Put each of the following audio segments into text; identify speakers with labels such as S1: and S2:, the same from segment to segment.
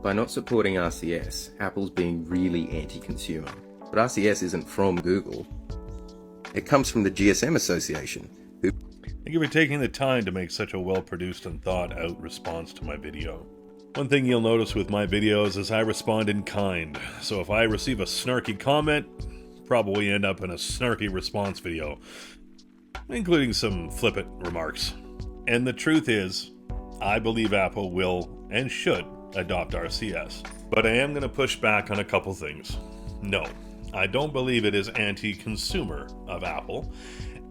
S1: By not supporting RCS, Apple's being really anti-consumer. But RCS isn't from Google. It comes from the GSM Association, who...
S2: Thank you for taking the time to make such a well-produced and thought-out response to my video. One thing you'll notice with my videos is I respond in kind, so if I receive a snarky comment, probably end up in a snarky response video, including some flippant remarks. And the truth is, I believe Apple will and should adopt RCS. But I am going to push back on a couple things. No, I don't believe it is anti-consumer of Apple,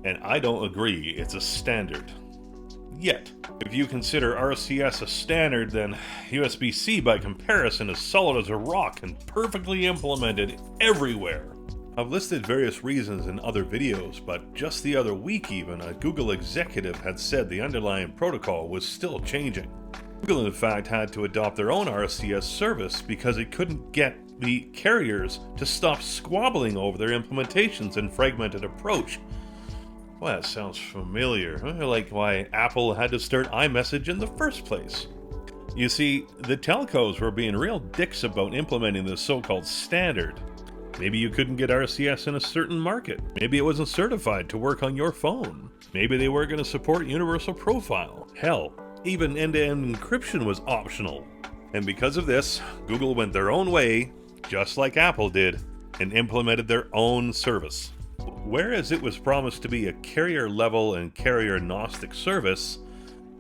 S2: and I don't agree it's a standard. Yet, if you consider RCS a standard, then USB-C by comparison is solid as a rock and perfectly implemented everywhere. I've listed various reasons in other videos, but just the other week even, a Google executive had said the underlying protocol was still changing. Google in fact had to adopt their own RCS service because it couldn't get the carriers to stop squabbling over their implementations and fragmented approach. Well, that sounds familiar, like why Apple had to start iMessage in the first place. You see, the telcos were being real dicks about implementing the so-called standard. Maybe you couldn't get RCS in a certain market. Maybe it wasn't certified to work on your phone. Maybe they weren't going to support universal profile. Hell, even end-to-end encryption was optional. And because of this, Google went their own way, just like Apple did, and implemented their own service. Whereas it was promised to be a carrier-level and carrier-agnostic service,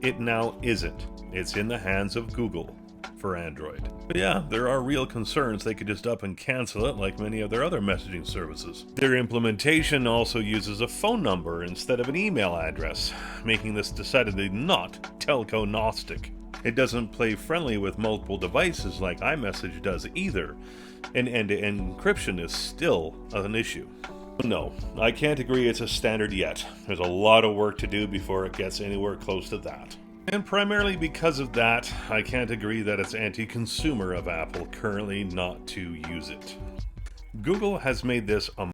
S2: it now isn't. It's in the hands of Google for Android. But yeah, there are real concerns they could just up and cancel it like many of their other messaging services. Their implementation also uses a phone number instead of an email address, making this decidedly not telco-agnostic. It doesn't play friendly with multiple devices like iMessage does either, and end-to-end encryption is still an issue. No, I can't agree it's a standard yet. There's a lot of work to do before it gets anywhere close to that. And primarily because of that, I can't agree that it's anti-consumer of Apple currently not to use it. Google has made this a